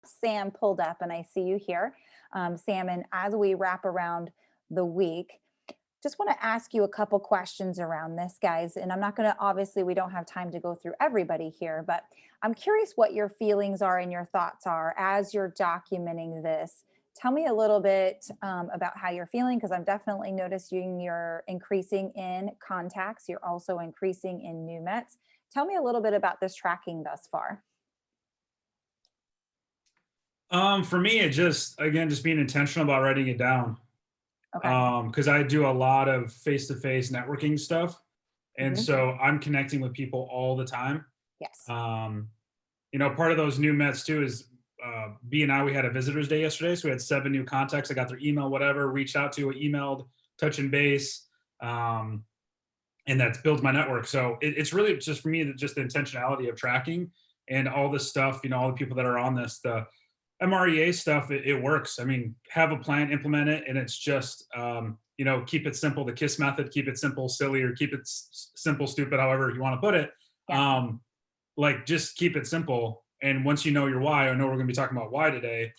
Sam pulled up and I see you here. Sam, and as we wrap around the week, just want to ask you a couple questions around this, guys. And I'm not going to, obviously, we don't have time to go through everybody here, but I'm curious what your feelings are and your thoughts are as you're documenting this. Tell me a little bit about how you're feeling, because I'm definitely noticing you're increasing in contacts. You're also increasing in new mets. Tell me a little bit about this tracking thus far. For me, it just, again, just being intentional about writing it down. Okay. Because I do a lot of face-to-face networking stuff. And Mhm. so I'm connecting with people all the time. Yes. Part of those new Mets too is B and I, we had a visitors day yesterday. So we had 7 new contacts. I got their email, whatever, reached out to, emailed, touching base. And that's builds my network. So it's really just for me, just the intentionality of tracking and all this stuff, all the people that are on this, the MREA stuff, it works. I mean, have a plan, implement it, and it's just, keep it simple, the KISS method, keep it simple, silly, or keep it simple, stupid, however you want to put it. Yeah. Just keep it simple. And once you know your why, I know we're going to be talking about why today.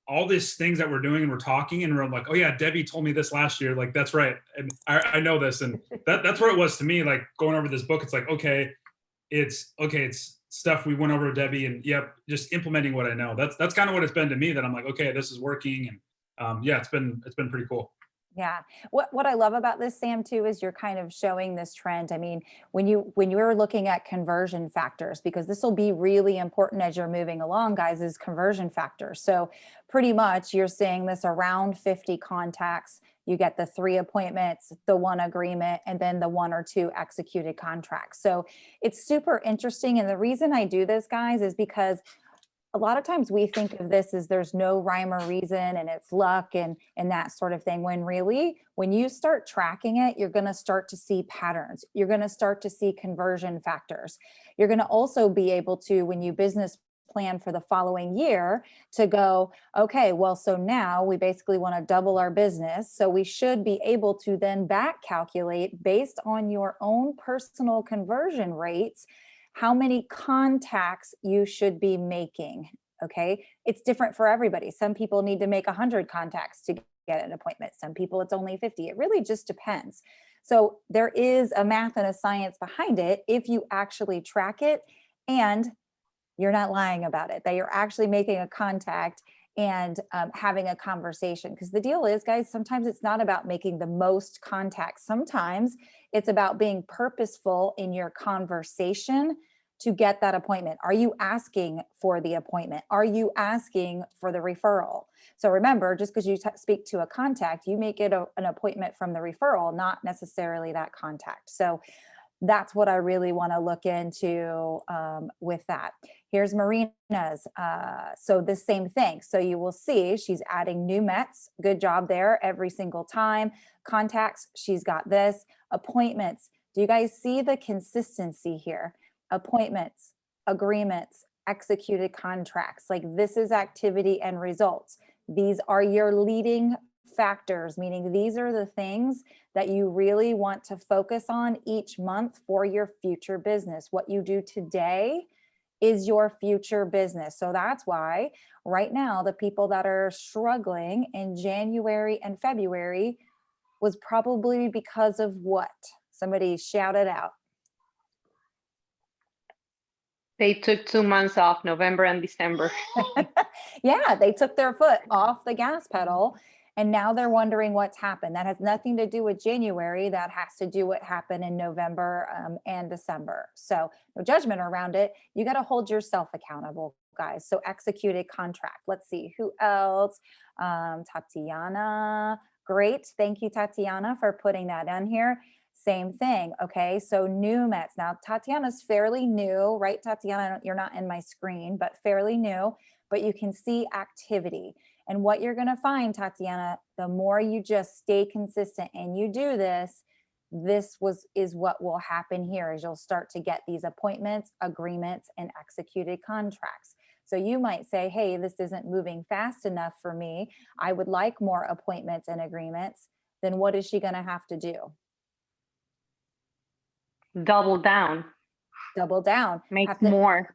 All these things that we're doing and we're talking and we're like, oh yeah, Debbie told me this last year. Like, that's right. And I know this. And that's where it was to me, like going over this book. It's like, it's stuff we went over with Debbie, and yep, just implementing what I know. That's kind of what it's been to me, that I'm like, okay, this is working. And it's been pretty cool. Yeah. What I love about this, Sam, too, is you're kind of showing this trend. I mean, when you're looking at conversion factors, because this will be really important as you're moving along, guys, is conversion factors. So pretty much you're seeing this around 50 contacts. You get the 3 appointments, the 1 agreement, and then the 1 or 2 executed contracts. So it's super interesting. And the reason I do this, guys, is because a lot of times we think of this as there's no rhyme or reason and it's luck and that sort of thing, when really, when you start tracking it, you're going to start to see patterns. You're going to start to see conversion factors. You're going to also be able to, when you business plan for the following year, to go, okay, well, so now we basically want to double our business. So we should be able to then back calculate based on your own personal conversion rates, how many contacts you should be making. Okay. It's different for everybody. Some people need to make 100 contacts to get an appointment. Some people it's only 50. It really just depends. So there is a math and a science behind it if you actually track it and you're not lying about it, that you're actually making a contact and having a conversation. Because the deal is, guys, sometimes it's not about making the most contacts. Sometimes it's about being purposeful in your conversation to get that appointment. Are you asking for the appointment? Are you asking for the referral? So remember, just because you speak to a contact, you may get an appointment from the referral, not necessarily that contact. So that's what I really want to look into with that. Here's Marina's. So the same thing. So you will see she's adding new Mets. Good job there every single time. Contacts, she's got this. Appointments. Do you guys see the consistency here? Appointments, agreements, executed contracts. Like, this is activity and results. These are your leading factors, meaning these are the things that you really want to focus on each month for your future business. What you do today is your future business. So that's why right now, the people that are struggling in January and February was probably because of what? Somebody shout it out. They took 2 months off, November and December. Yeah, they took their foot off the gas pedal and now they're wondering what's happened. That has nothing to do with January. That has to do what happened in November and December. So no judgment around it. You got to hold yourself accountable, guys. So executed contract. Let's see who else. Tatiana. Great. Thank you, Tatiana, for putting that in here. Same thing. Okay. So new Mets. Now, Tatiana's fairly new, right? Tatiana, you're not in my screen, but fairly new, but you can see activity. And what you're going to find, Tatiana, the more you just stay consistent and you do this, is what will happen here, is you'll start to get these appointments, agreements, and executed contracts. So you might say, hey, this isn't moving fast enough for me. I would like more appointments and agreements. Then what is she going to have to do? Double down. Double down. Make more.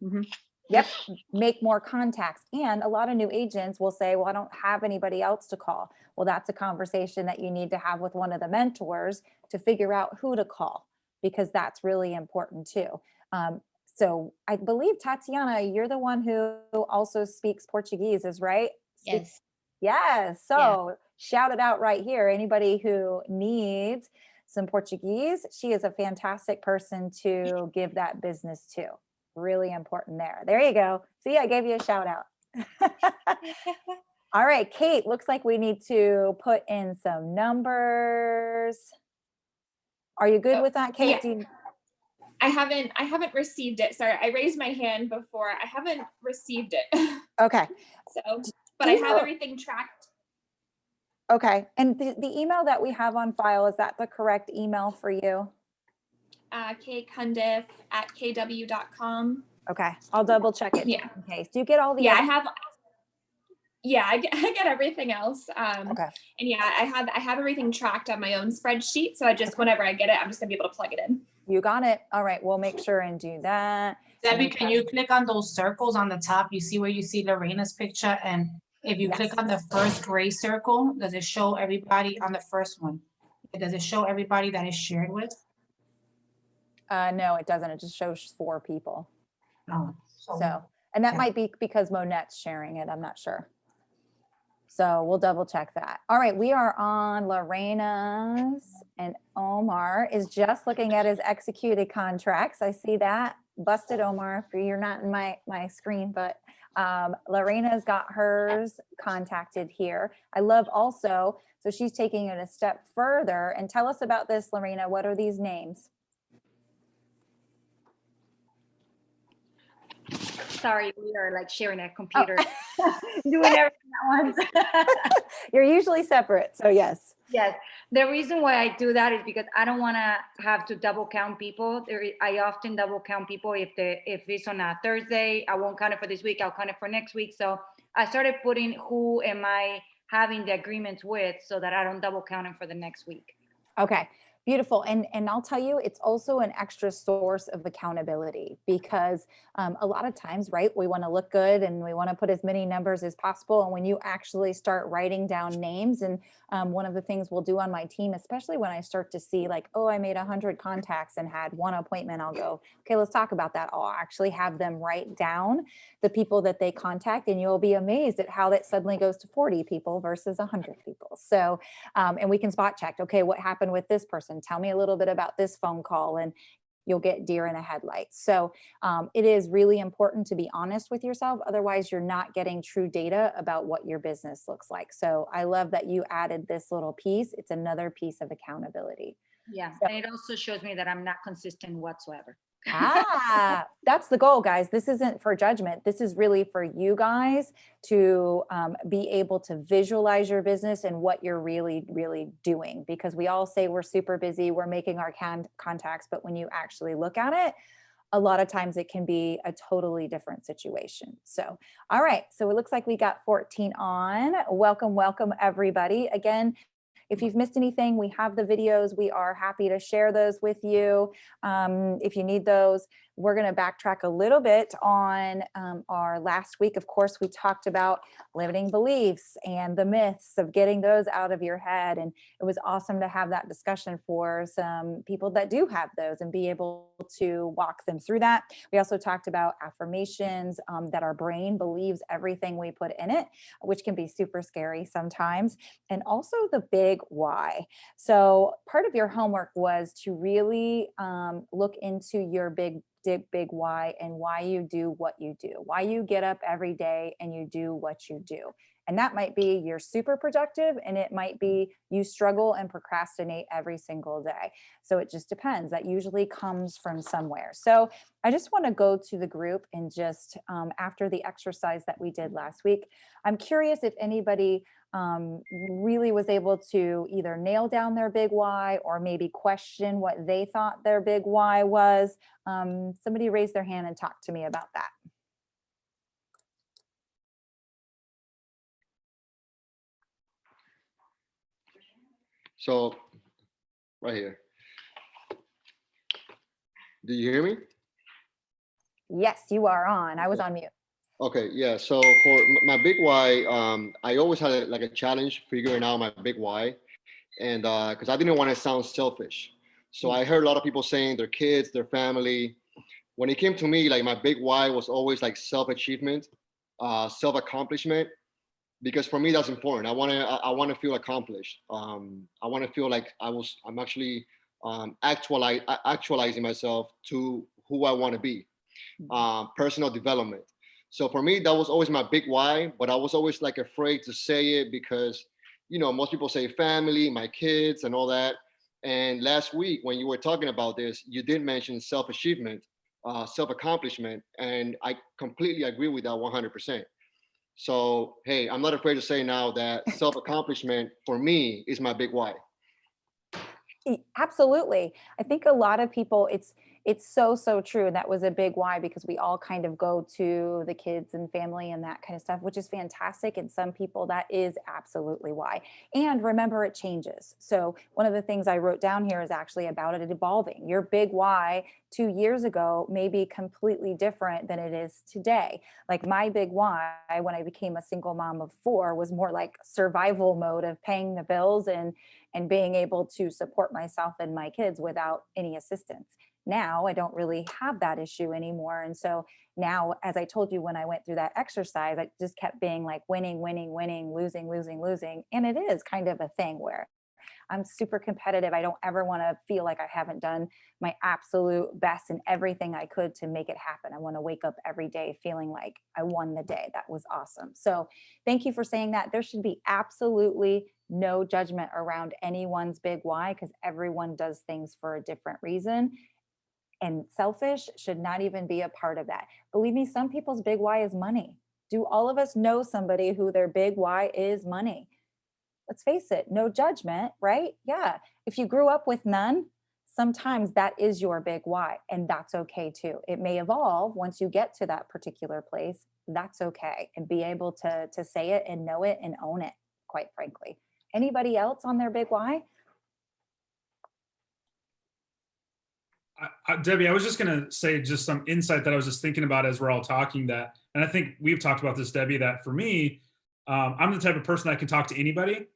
Yep, make more contacts. And a lot of new agents will say, well, I don't have anybody else to call. Well, that's a conversation that you need to have with one of the mentors to figure out who to call, because that's really important too. So I believe, Tatiana, you're the one who also speaks Portuguese, is right? Yes. Yes. So shout it out right here. Anybody who needs some Portuguese, she is a fantastic person to give that business to. Really important there. There you go. See, I gave you a shout out. All right, Kate, looks like we need to put in some numbers. Are you good with that, Kate? Yeah. I haven't received it. Sorry, I raised my hand before. I haven't received it. Okay. So, but I have everything tracked. Okay. And the email that we have on file, is that the correct email for you? kcundiff@kw.com. Okay. I'll double check it Yeah. in case. Do you get all the Yeah, other- I get everything else. Okay. And yeah, I have everything tracked on my own spreadsheet. So I just, whenever I get it, I'm just gonna be able to plug it in. You got it. All right. We'll make sure and do that. Debbie, can you click on those circles on the top? You see where you see Lorena's picture? And if you click on the first gray circle, does it show everybody on the first one? Does it show everybody that is shared with? No, it doesn't. It just shows 4 people. Oh, So, and that okay. might be because Monette's sharing it. I'm not sure. So we'll double check that. All right, we are on Lorena's, and Omar is just looking at his executed contracts. I see that. Busted, Omar, for you're not in my screen, but Lorena's got hers contacted here. I love also, so she's taking it a step further. And tell us about this, Lorena. What are these names? Sorry, we are like sharing a computer, doing everything at once. You're usually separate, so yes. Yes, the reason why I do that is because I don't want to have to double count people. I often double count people if it's on a Thursday. I won't count it for this week. I'll count it for next week. So I started putting who am I having the agreements with, so that I don't double count them for the next week. Okay, beautiful. And I'll tell you, it's also an extra source of accountability, because a lot of times, right, we want to look good and we want to put as many numbers as possible. And when you actually start writing down names, and one of the things we'll do on my team, especially when I start to see like, oh, I made 100 contacts and had 1 appointment, I'll go, okay, let's talk about that. I'll actually have them write down the people that they contact, and you'll be amazed at how that suddenly goes to 40 people versus 100 people. So, and we can spot check, okay, what happened with this person? Tell me a little bit about this phone call, and you'll get deer in a headlight. So it is really important to be honest with yourself. Otherwise, you're not getting true data about what your business looks like. So I love that you added this little piece. It's another piece of accountability. Yeah, So, and it also shows me that I'm not consistent whatsoever. that's the goal, guys. This isn't for judgment. This is really for you guys to be able to visualize your business and what you're really, really doing. Because we all say we're super busy, we're making our contacts, but when you actually look at it, a lot of times it can be a totally different situation. So, all right. So it looks like we got 14 on. Welcome, welcome, everybody. Again, if you've missed anything, we have the videos. We are happy to share those with you. If you need those, we're going to backtrack a little bit on our last week. Of course, we talked about limiting beliefs and the myths of getting those out of your head. And it was awesome to have that discussion for some people that do have those and be able to walk them through that. We also talked about affirmations, that our brain believes everything we put in it, which can be super scary sometimes. And also the big why. So part of your homework was to really look into your big why, and why you do what you do, why you get up every day and you do what you do. And that might be you're super productive, and it might be you struggle and procrastinate every single day. So it just depends. That usually comes from somewhere. So I just want to go to the group and just after the exercise that we did last week, I'm curious if anybody really was able to either nail down their big why or maybe question what they thought their big why was. Somebody raise their hand and talk to me about that. So, right here. Do you hear me? Yes, you are on. I was on mute. Okay, yeah. So for my big why, I always had like a challenge figuring out my big why, and because I didn't want to sound selfish. So I heard a lot of people saying their kids, their family. When it came to me, like my big why was always like self-achievement, self-accomplishment, because for me that's important. I want to feel accomplished. I want to feel like I'm actually actualizing myself to who I want to be. Personal development. So for me, that was always my big why, but I was always like afraid to say it because, most people say family, my kids, and all that. And last week, when you were talking about this, you did mention self-achievement, self-accomplishment, and I completely agree with that 100%. So, hey, I'm not afraid to say now that self-accomplishment for me is my big why. Absolutely. I think a lot of people, it's so true. And that was a big why, because we all kind of go to the kids and family and that kind of stuff, which is fantastic. And some people, that is absolutely why. And remember, it changes. So one of the things I wrote down here is actually about it evolving. Your big why 2 years ago may be completely different than it is today. Like my big why when I became a single mom of 4 was more like survival mode of paying the bills and being able to support myself and my kids without any assistance. Now I don't really have that issue anymore. And so now, as I told you, when I went through that exercise, I just kept being like winning, losing. And it is kind of a thing where I'm super competitive. I don't ever want to feel like I haven't done my absolute best and everything I could to make it happen. I want to wake up every day feeling like I won the day. That was awesome. So thank you for saying that. There should be absolutely no judgment around anyone's big why, because everyone does things for a different reason. And selfish should not even be a part of that. Believe me, some people's big why is money. Do all of us know somebody who their big why is money? Let's face it, no judgment, right? Yeah. If you grew up with none, sometimes that is your big why, and that's okay too. It may evolve once you get to that particular place. That's okay. And be able to say it and know it and own it, quite frankly. Anybody else on their big why? Debbie, I was just going to say just some insight that I was just thinking about as we're all talking that, and I think we've talked about this, Debbie, that for me, I'm the type of person that can talk to anybody,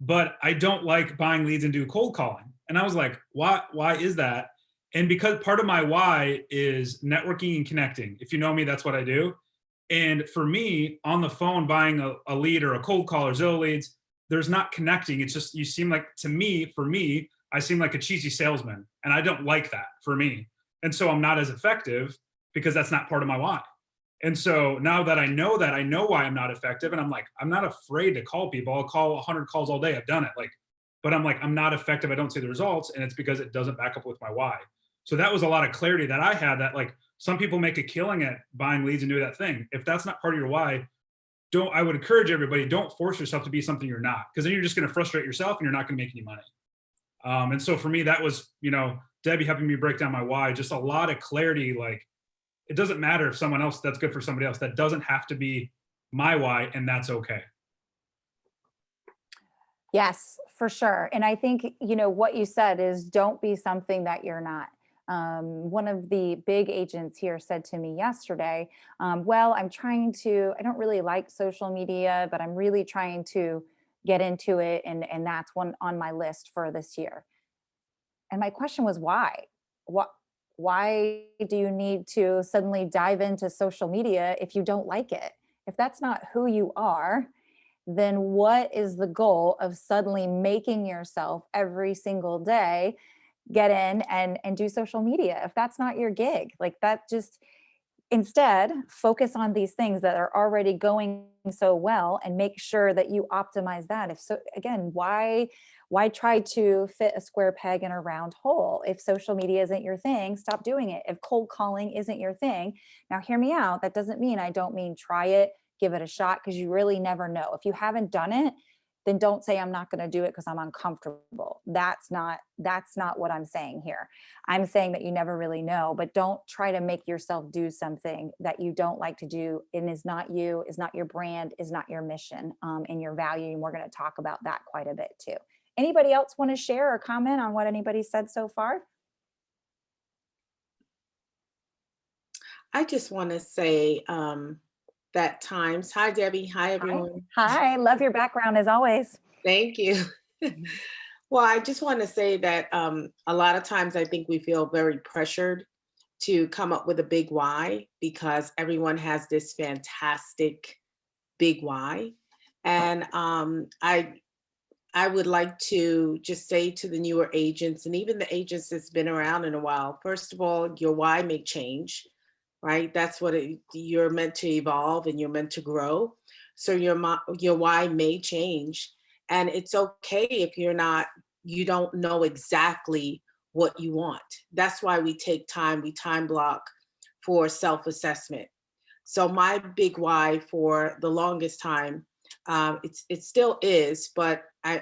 but I don't like buying leads and do cold calling. And I was like, why is that? And because part of my why is networking and connecting. If you know me, that's what I do. And for me, on the phone, buying a lead or a cold call or Zillow leads, there's not connecting. It's just, you seem like, to me, for me, I seem like a cheesy salesman, and I don't like that for me. And so I'm not as effective because that's not part of my why. And so now that, I know why I'm not effective. And I'm like, I'm not afraid to call people. I'll call 100 calls all day. I've done it. But I'm like, I'm not effective. I don't see the results. And it's because it doesn't back up with my why. So that was a lot of clarity that I had, that like some people make a killing at buying leads and do that thing. If that's not part of your why, I would encourage everybody, don't force yourself to be something you're not, because then you're just going to frustrate yourself and you're not going to make any money. And so for me, that was, Debbie helping me break down my why, just a lot of clarity. Like, it doesn't matter if someone else, that's good for somebody else. That doesn't have to be my why, and that's okay. Yes, for sure. And I think, what you said is don't be something that you're not. One of the big agents here said to me yesterday, well, I don't really like social media, but I'm really trying to get into it. And that's one on my list for this year. And my question was, why? Why do you need to suddenly dive into social media if you don't like it? If that's not who you are, then what is the goal of suddenly making yourself every single day get in and do social media if that's not your gig? Like, that just, instead focus on these things that are already going so well and make sure that you optimize that. If so, again, why try to fit a square peg in a round hole? If social media isn't your thing, stop doing it. If cold calling isn't your thing, now hear me out. That doesn't mean, I don't mean try it, give it a shot, because you really never know. If you haven't done it, then don't say I'm not going to do it because I'm uncomfortable. That's not what I'm saying here. I'm saying that you never really know, but don't try to make yourself do something that you don't like to do and is not you, is not your brand, is not your mission, and your value. And we're going to talk about that quite a bit too. Anybody else want to share or comment on what anybody said so far? I just want to say that times. Hi, Debbie. Hi, Hi. everyone. Hi, love your background as always. Thank you. Well, I just want to say that a lot of times I think we feel very pressured to come up with a big why because everyone has this fantastic big why. And I would like to just say to the newer agents and even the agents that's been around in a while, first of all, your why may change, right? That's what you're meant to evolve and you're meant to grow. So your why may change, and it's okay if you don't know exactly what you want. That's why we take time, we time block for self-assessment. So my big why for the longest time, it still is, but I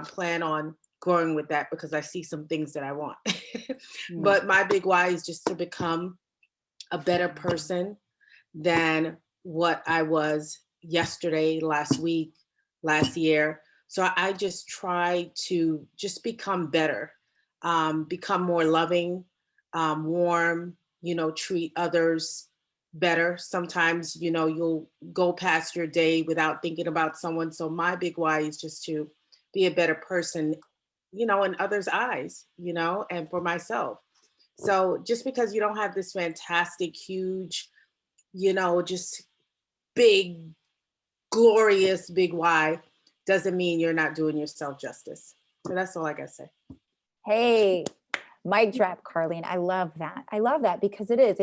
plan on growing with that because I see some things that I want. But my big why is just to become a better person than what I was yesterday, last week, last year. So I just try to just become better, become more loving, warm, treat others better. Sometimes, you'll go past your day without thinking about someone. So my big why is just to be a better person, in others' eyes, and for myself. So just because you don't have this fantastic, huge, just big, glorious big why doesn't mean you're not doing yourself justice. So that's all I gotta say. Hey, mic drop, Carlene. I love that. I love that because I think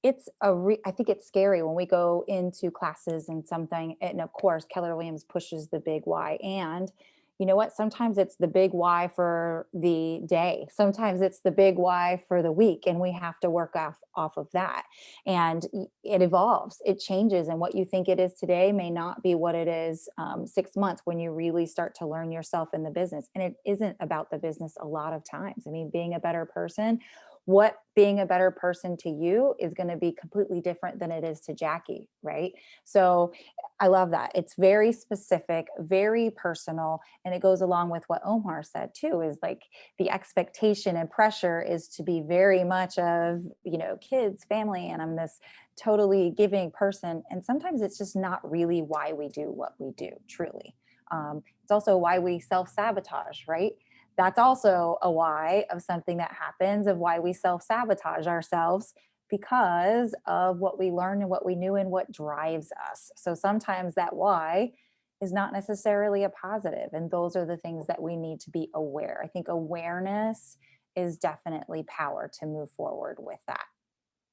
it's scary when we go into classes and something, and of course, Keller Williams pushes the big why. And you know what? Sometimes it's the big why for the day. Sometimes it's the big why for the week. And we have to work off of that. And it evolves, it changes. And what you think it is today may not be what it is 6 months when you really start to learn yourself in the business. And it isn't about the business a lot of times. I mean, being a better person, what being a better person to you is going to be completely different than it is to Jackie, right? So I love that. It's very specific, very personal, and it goes along with what Omar said too, is like the expectation and pressure is to be very much of, kids, family, and I'm this totally giving person. And sometimes it's just not really why we do what we do, truly. It's also why we self-sabotage, right? That's also a why of something that happens, of why we self-sabotage ourselves because of what we learned and what we knew and what drives us. So sometimes that why is not necessarily a positive. And those are the things that we need to be aware. I think awareness is definitely power to move forward with that.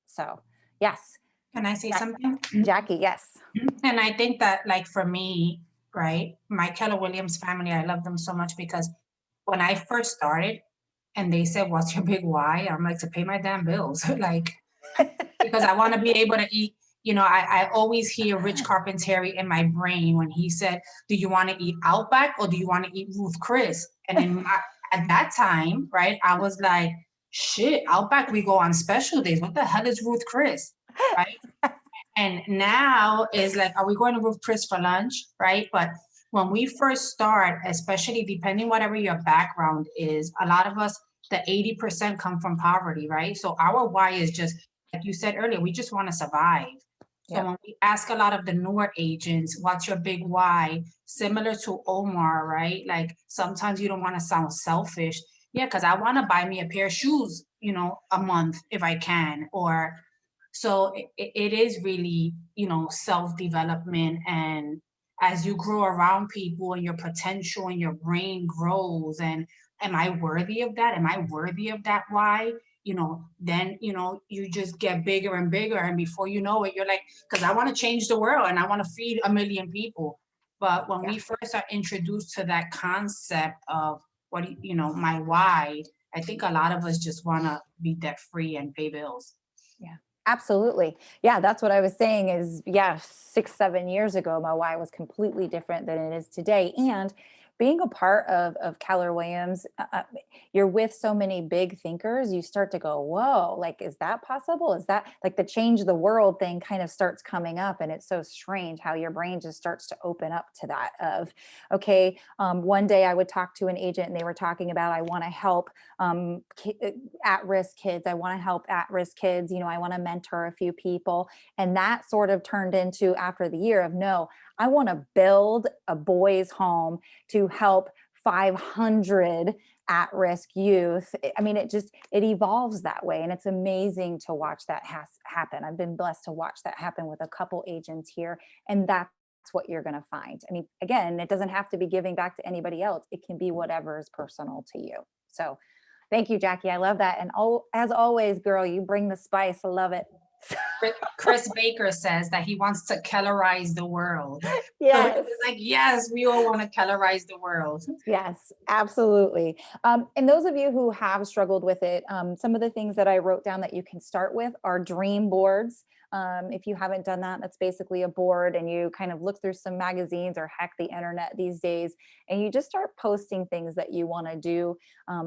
So yes. Can I say something? Jackie, yes. And I think that, like, for me, right, my Keller Williams family, I love them so much because when I first started and they said, what's your big why? I'm like, to pay my damn bills. Like, because I want to be able to eat. I always hear Rich Carpentier in my brain when he said, do you want to eat Outback or do you want to eat Ruth Chris? And at that time, right, I was like, shit, Outback, we go on special days. What the hell is Ruth Chris? Right? And now is like, are we going to Ruth Chris for lunch? Right? But when we first start, especially depending whatever your background is, a lot of us, the 80% come from poverty, right? So our why is just, like you said earlier, we just want to survive. So when we ask a lot of the newer agents, what's your big why? Similar to Omar, right? Like sometimes you don't want to sound selfish. Yeah, because I want to buy me a pair of shoes, a month if I can. Or so it is really, self-development. And as you grow around people and your potential and your brain grows, and am I worthy of that? Am I worthy of that why? Then, you just get bigger and bigger. And before you know it, you're like, because I want to change the world and I want to feed 1 million people. But when we first are introduced to that concept of my why, I think a lot of us just want to be debt free and pay bills. Yeah, absolutely. Yeah, that's what I was saying is, 6, 7 years ago, my why was completely different than it is today. And being a part of Keller Williams, you're with so many big thinkers, you start to go, whoa, like, is that possible? Is that like the change the world thing kind of starts coming up? And it's so strange how your brain just starts to open up to that of, okay, one day I would talk to an agent and they were talking about, I want to help at-risk kids. I want to help at-risk kids. You know, I want to mentor a few people. And that sort of turned into, after the year of, no, I want to build a boys' home to help 500 at-risk youth. I mean, it evolves that way. And it's amazing to watch that happen. I've been blessed to watch that happen with a couple agents here. And that's what you're going to find. I mean, again, it doesn't have to be giving back to anybody else. It can be whatever is personal to you. So thank you, Jackie. I love that. And as always, girl, you bring the spice. I love it. Chris Baker says that he wants to Kellerize the world. Yes. So it's like, yes, we all want to Kellerize the world. Yes, absolutely. And those of you who have struggled with it, some of the things that I wrote down that you can start with are dream boards. If you haven't done that, that's basically a board and you kind of look through some magazines or hack the internet these days, and you just start posting things that you want to do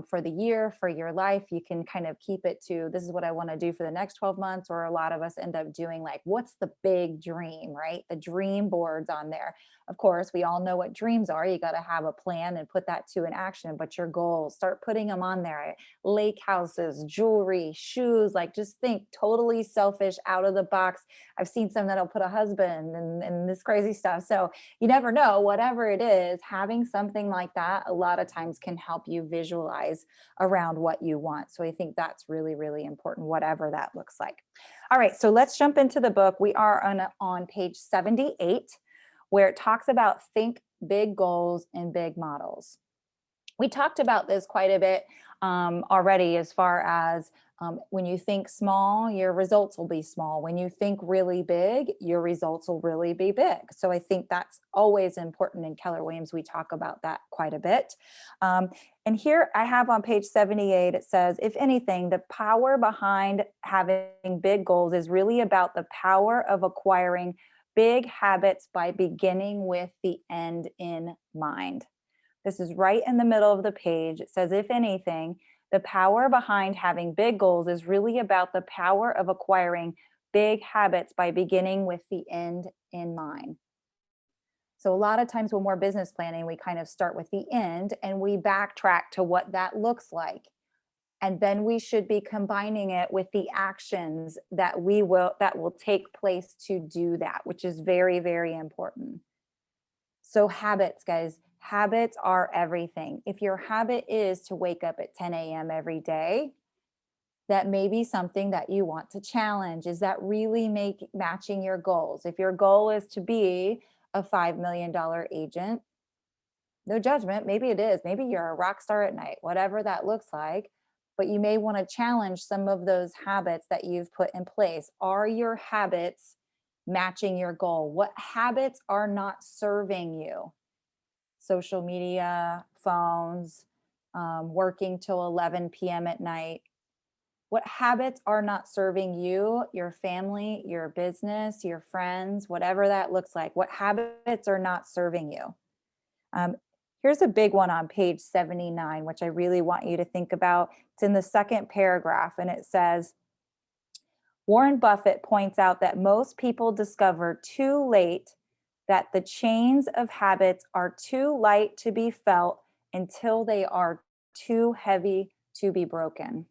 for the year, for your life. You can kind of keep it to, this is what I want to do for the next 12 months, or a lot of us end up doing like, what's the big dream, right? The dream boards on there. Of course, we all know what dreams are. You got to have a plan and put that to an action, but your goals, start putting them on there. Lake houses, jewelry, shoes, like just think totally selfish, out of the box. I've seen some that'll put a husband and this crazy stuff. So you never know, whatever it is, having something like that a lot of times can help you visualize around what you want. So I think that's really, really important, whatever that looks like. All right, so let's jump into the book. We are on page 78, where it talks about think big goals and big models. We talked about this quite a bit already, as far as when you think small, your results will be small. When you think really big, your results will really be big. So I think that's always important in Keller Williams. We talk about that quite a bit. And here I have on page 78, it says, if anything, the power behind having big goals is really about the power of acquiring big habits by beginning with the end in mind. This is right in the middle of the page. It says, if anything, the power behind having big goals is really about the power of acquiring big habits by beginning with the end in mind. So a lot of times when we're business planning, we kind of start with the end and we backtrack to what that looks like. And then we should be combining it with the actions that will take place to do that, which is very, very important. So habits, guys, habits are everything. If your habit is to wake up at 10 a.m. every day, that may be something that you want to challenge. Is that really matching your goals? If your goal is to be a $5 million agent, no judgment, maybe it is. Maybe you're a rock star at night, whatever that looks like. But you may want to challenge some of those habits that you've put in place. Are your habits matching your goal? What habits are not serving you? Social media, phones, working till 11 p.m. at night. What habits are not serving you, your family, your business, your friends, whatever that looks like? What habits are not serving you? Here's a big one on page 79, which I really want you to think about. It's in the second paragraph, and it says, Warren Buffett points out that most people discover too late that the chains of habits are too light to be felt until they are too heavy to be broken.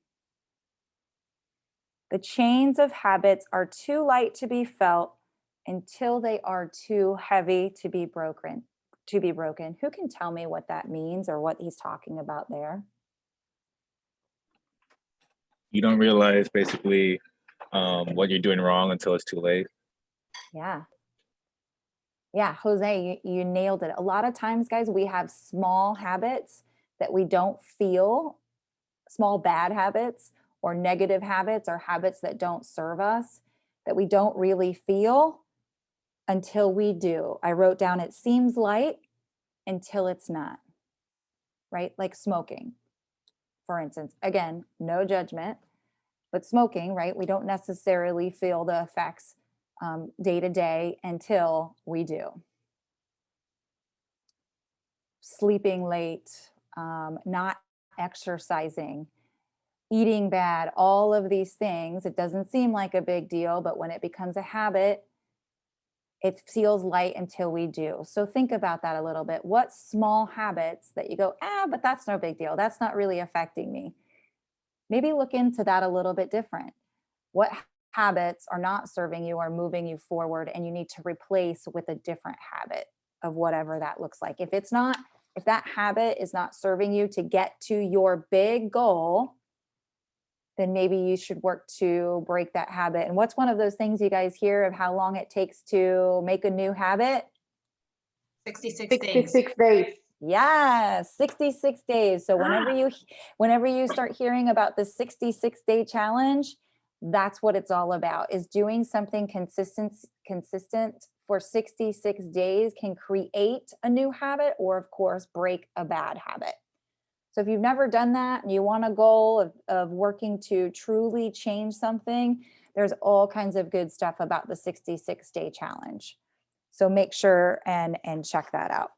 The chains of habits are too light to be felt until they are too heavy to be broken. Who can tell me what that means or what he's talking about there? You don't realize basically what you're doing wrong until it's too late. Yeah. Yeah, Jose, you nailed it. A lot of times, guys, we have small habits that we don't feel, small bad habits or negative habits or habits that don't serve us, that we don't really feel until we do. I wrote down, it seems light until it's not, right? Like smoking, for instance. Again, no judgment, but smoking, right? We don't necessarily feel the effects day to day until we do. sleeping late, not exercising, eating bad, all of these things, it doesn't seem like a big deal, but when it becomes a habit, it feels light until we do. So think about that a little bit. What small habits that you go, but that's no big deal. That's not really affecting me. Maybe look into that a little bit different. What habits are not serving you or moving you forward, and you need to replace with a different habit of whatever that looks like. If that habit is not serving you to get to your big goal, then maybe you should work to break that habit. And what's one of those things you guys hear of how long it takes to make a new habit? 66 days. 66 days. Yeah, 66 days. So whenever you start hearing about the 66-day challenge, that's what it's all about, is doing something consistent for 66 days can create a new habit, or of course, break a bad habit. So if you've never done that and you want a goal of working to truly change something, there's all kinds of good stuff about the 66-day challenge. So make sure and check that out.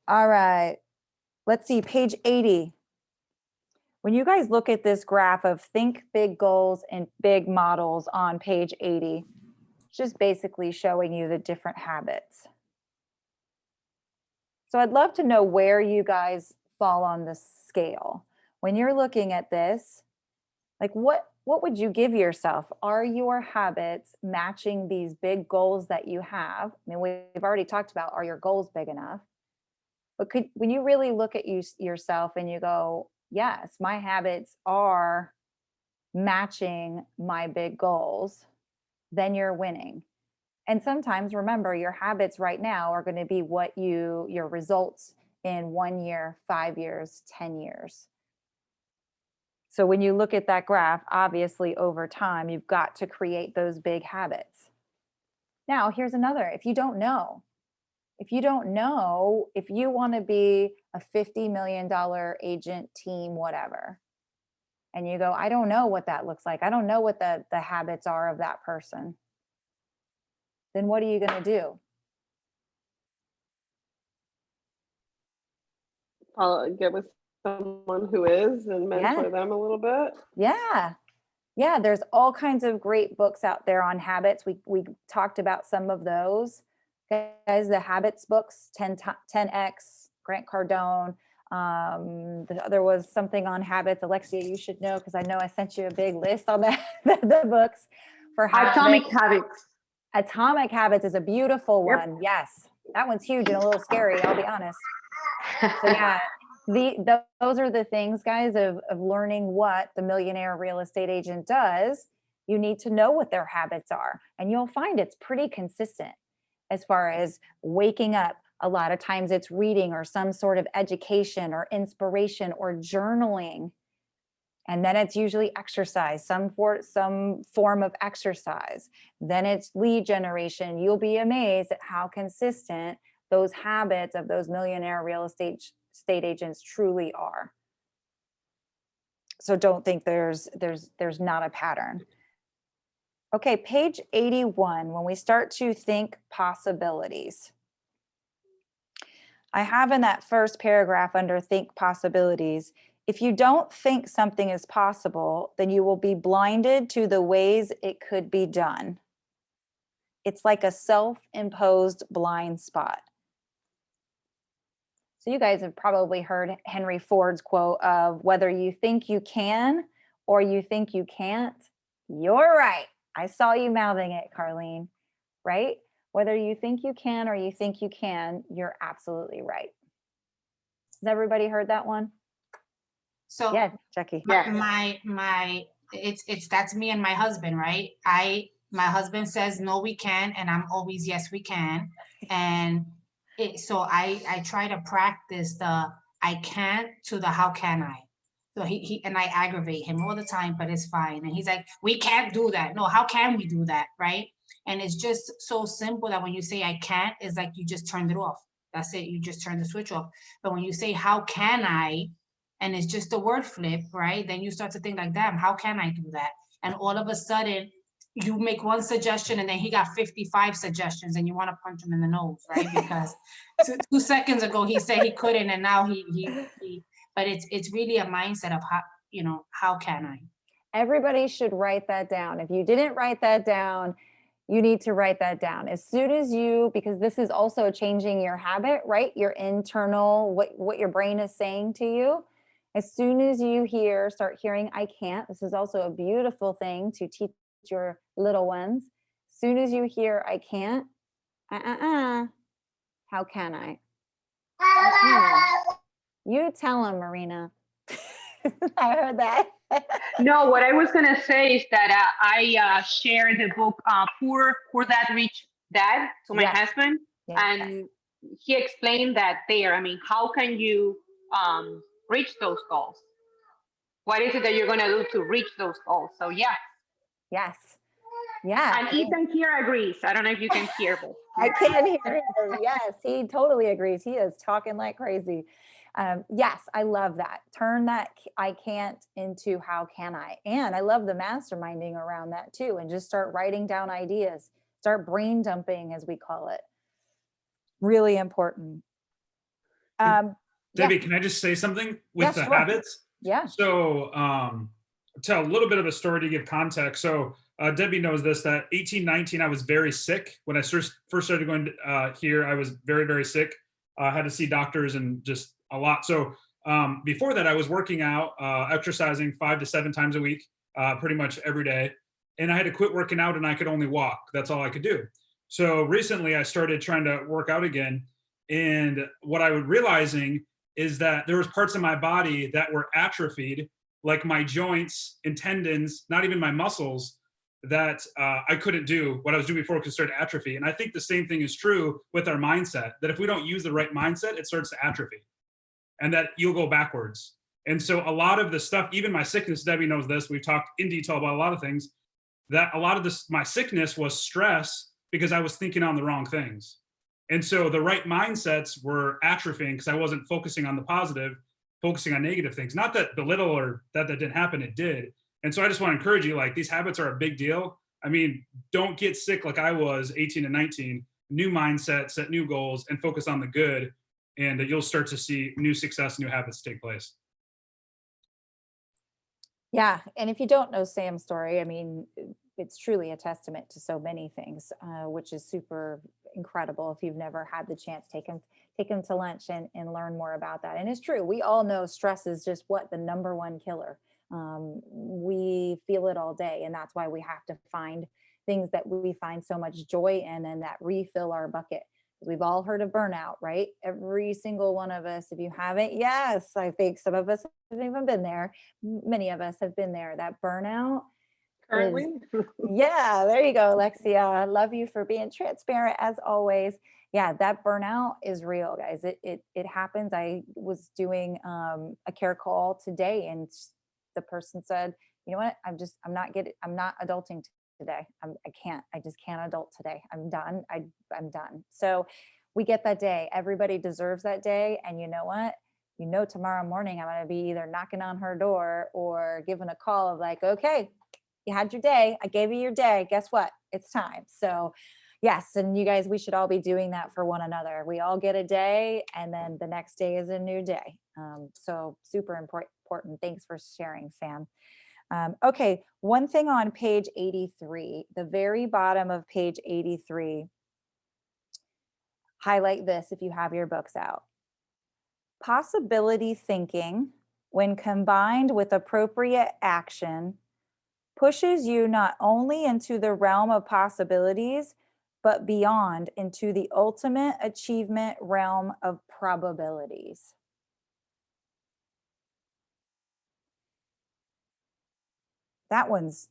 All right, let's see, page 80. When you guys look at this graph of think big goals and big models on page 80, it's just basically showing you the different habits. So I'd love to know where you guys fall on the scale. When you're looking at this, like what would you give yourself? Are your habits matching these big goals that you have? I mean, we've already talked about, are your goals big enough? But when you really look at yourself and you go, yes, my habits are matching my big goals, then you're winning. And sometimes, remember, your habits right now are going to be what your results in 1 year, 5 years, 10 years. So when you look at that graph, obviously over time, you've got to create those big habits. Now, here's another. If you don't know if you want to be a $50 million agent team, whatever, and you go, I don't know what that looks like. I don't know what the habits are of that person. Then what are you going to do? I'll get with someone who is and mentor them a little bit. Yeah, there's all kinds of great books out there on habits. We talked about some of those. Guys, the habits books, 10X, Grant Cardone. There was something on habits. Alexia, you should know, because I know I sent you a big list on the books for habits. Atomic Habits is a beautiful one. Yes, that one's huge and a little scary, I'll be honest. So yeah, those are the things, guys, of learning what the millionaire real estate agent does. You need to know what their habits are, and you'll find it's pretty consistent as far as waking up. A lot of times it's reading or some sort of education or inspiration or journaling. And then it's usually exercise, some form of exercise. Then it's lead generation. You'll be amazed at how consistent those habits of those millionaire real estate agents truly are. So don't think there's not a pattern. Okay, page 81, when we start to think possibilities. I have in that first paragraph under think possibilities, if you don't think something is possible, then you will be blinded to the ways it could be done. It's like a self-imposed blind spot. So you guys have probably heard Henry Ford's quote of, whether you think you can or you think you can't, you're right. I saw you mouthing it, Carlene, right? Whether you think you can or you think you can, you're absolutely right. Has everybody heard that one? So yeah, Jackie. That's me and my husband, right? My husband says no, we can, and I'm always yes, we can, and so I try to practice the I can't to the how can I. So he and I aggravate him all the time, but it's fine. And he's like, we can't do that. No, how can we do that, right? And it's just so simple that when you say I can't, it's like you just turned it off. That's it. You just turn the switch off. But when you say how can I, and it's just a word flip, right? Then you start to think like, damn, how can I do that? And all of a sudden, you make one suggestion and then he got 55 suggestions and you want to punch him in the nose, right? Because 2 seconds ago he said he couldn't and now he but it's really a mindset of how, how can I? Everybody should write that down. If you didn't write that down, you need to write that down. As soon as you, because this is also changing your habit, right? Your internal, what your brain is saying to you. As soon as you start hearing, I can't, this is also a beautiful thing to teach your little ones. As soon as you hear, I can't, how can I? How can I? You tell them, Marina. I heard that. No, what I was gonna say is that I shared the book Poor Dad Rich Dad to my Yes. husband, Yes. and he explained that there. I mean, how can you reach those goals? What is it that you're gonna do to reach those goals? So yeah. Yes. Yeah. And Ethan here agrees. I don't know if you can hear, but I can hear him. Yes, he totally agrees. He is talking like crazy. Yes, I love that. Turn that I can't into how can I? And I love the masterminding around that too. And just start writing down ideas, start brain dumping, as we call it. Really important. Debbie, yeah. can I just say something with Yeah, the sure. habits? Yeah. So tell a little bit of a story to give context. So Debbie knows this, that 18, 19, I was very sick. When I first started going here, I was very, very sick. I had to see doctors and just a lot. So before that, I was working out, exercising 5 to 7 times a week, pretty much every day. And I had to quit working out and I could only walk. That's all I could do. So recently I started trying to work out again. And what I was realizing is that there was parts of my body that were atrophied, like my joints and tendons, not even my muscles, that I couldn't do what I was doing before it could start to atrophy. And I think the same thing is true with our mindset, that if we don't use the right mindset, it starts to atrophy and that you'll go backwards. And so a lot of the stuff, even my sickness, Debbie knows this, we've talked in detail about a lot of things, that a lot of this, my sickness was stress because I was thinking on the wrong things. And so the right mindsets were atrophying because I wasn't focusing on the positive, focusing on negative things. Not that belittle or that didn't happen, it did. And so I just want to encourage you, like, these habits are a big deal. I mean, don't get sick like I was 18 and 19. New mindset, set new goals, and focus on the good. And you'll start to see new success, new habits take place. Yeah. And if you don't know Sam's story, I mean, it's truly a testament to so many things, which is super incredible. If you've never had the chance, take him to lunch and learn more about that. And it's true. We all know stress is just the number one killer. We feel it all day. And that's why we have to find things that we find so much joy in and that refill our bucket. We've all heard of burnout, right? Every single one of us. If you haven't, yes, I think some of us have even been there. Many of us have been there. That burnout. Currently. Yeah, there you go, Alexia. I love you for being transparent as always. Yeah, that burnout is real, guys. It happens. I was doing a care call today, and the person said, "You know what? I'm not adulting today. I just can't adult today. I'm done. I'm done." So we get that day. Everybody deserves that day. And you know what? Tomorrow morning I'm going to be either knocking on her door or giving a call of like, okay, you had your day. I gave you your day. Guess what? It's time. So yes. And you guys, we should all be doing that for one another. We all get a day and then the next day is a new day. So super important. Thanks for sharing, Sam. Okay. One thing on page 83, the very bottom of page 83, highlight this if you have your books out. Possibility thinking, when combined with appropriate action, pushes you not only into the realm of possibilities, but beyond into the ultimate achievement realm of probabilities. That one's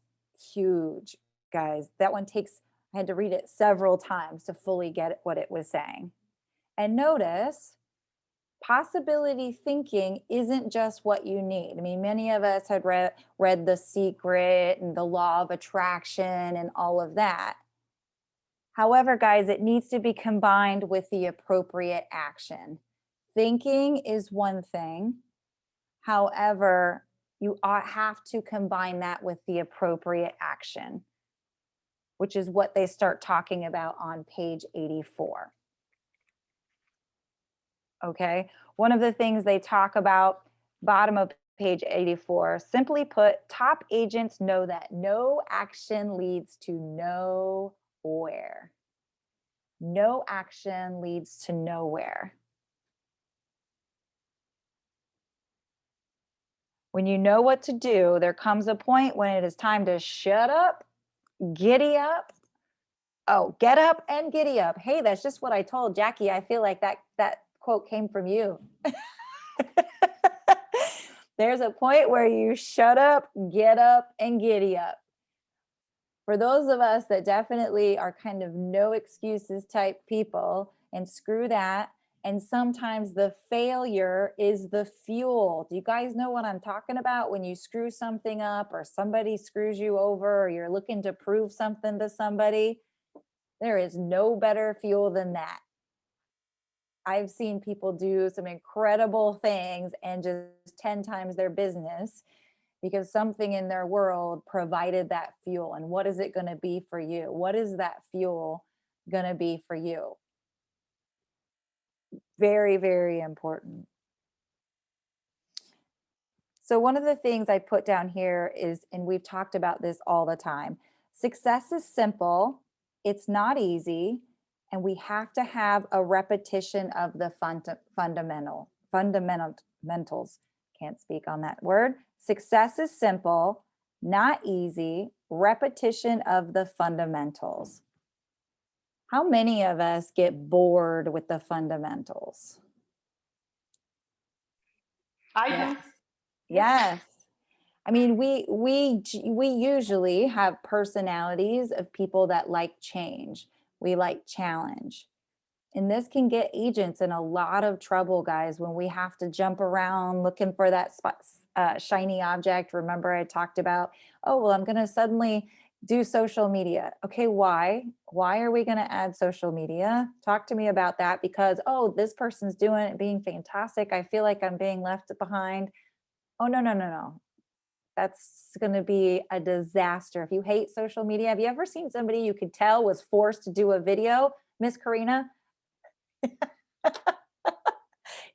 huge, guys. That one I had to read it several times to fully get what it was saying. And notice, possibility thinking isn't just what you need. I mean, many of us had read The Secret and the law of attraction and all of that. However, guys, it needs to be combined with the appropriate action. Thinking is one thing. However, you have to combine that with the appropriate action. which is what they start talking about on page 84. Okay, one of the things they talk about, bottom of page 84, simply put, top agents know that no action leads to nowhere. No action leads to nowhere. When you know what to do, there comes a point when it is time to shut up, giddy up. Oh, get up and giddy up. Hey, that's just what I told Jackie. I feel like that quote came from you. There's a point where you shut up, get up, and giddy up. For those of us that definitely are kind of no excuses type people, and screw that, and sometimes the failure is the fuel. Do you guys know what I'm talking about? When you screw something up or somebody screws you over or you're looking to prove something to somebody, there is no better fuel than that. I've seen people do some incredible things and just 10 times their business because something in their world provided that fuel. And what is it going to be for you? What is that fuel going to be for you? Very, very important. So one of the things I put down here is, and we've talked about this all the time, success is simple, it's not easy, and we have to have a repetition of the fundamentals. Can't speak on that word. Success is simple, not easy, repetition of the fundamentals. How many of us get bored with the fundamentals? I do. Yes. I mean, we usually have personalities of people that like change. We like challenge. And this can get agents in a lot of trouble, guys, when we have to jump around looking for that shiny object. Remember I talked about, oh, well, I'm going to suddenly do social media. Okay, why? Why are we going to add social media? Talk to me about that because, oh, this person's doing it, being fantastic. I feel like I'm being left behind. Oh, no. That's going to be a disaster. If you hate social media, have you ever seen somebody you could tell was forced to do a video? Miss Karina?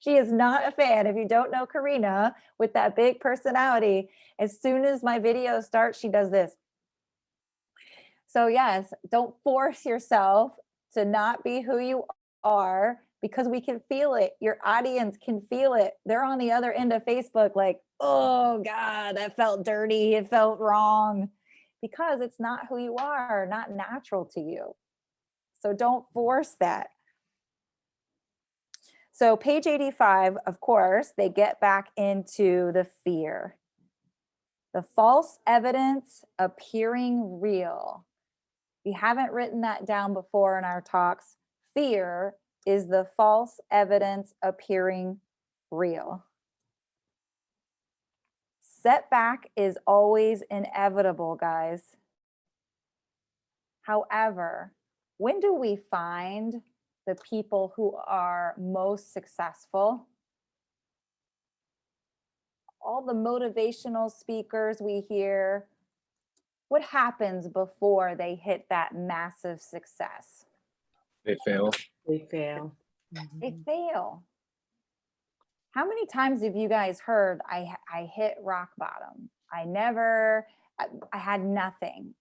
She is not a fan. If you don't know Karina with that big personality, as soon as my video starts, she does this. So yes, don't force yourself to not be who you are because we can feel it. Your audience can feel it. They're on the other end of Facebook like, oh God, that felt dirty. It felt wrong because it's not who you are, not natural to you. So don't force that. So page 85, of course, they get back into the fear. The false evidence appearing real. We haven't written that down before in our talks. Fear is the false evidence appearing real. Setback is always inevitable, guys. However, when do we find the people who are most successful? All the motivational speakers we hear, what happens before they hit that massive success? They fail. They fail. They fail. How many times have you guys heard I hit rock bottom? I had nothing.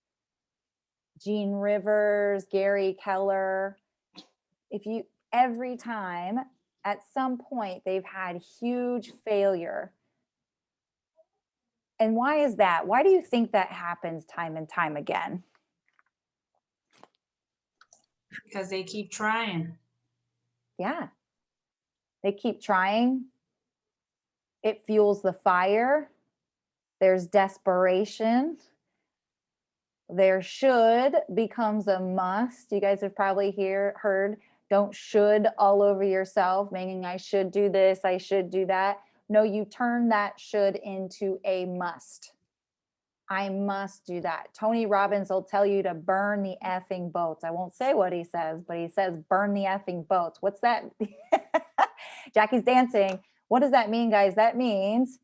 Gene Rivers, Gary Keller. Every time at some point they've had huge failure. And why is that? Why do you think that happens time and time again? Because they keep trying. Yeah. They keep trying. It fuels the fire. There's desperation. There should becomes a must. You guys have probably heard, don't should all over yourself, meaning I should do this, I should do that. No, you turn that should into a must. I must do that. Tony Robbins will tell you to burn the effing boats. I won't say what he says, but he says burn the effing boats. What's that? Jackie's dancing. What does that mean, guys? That means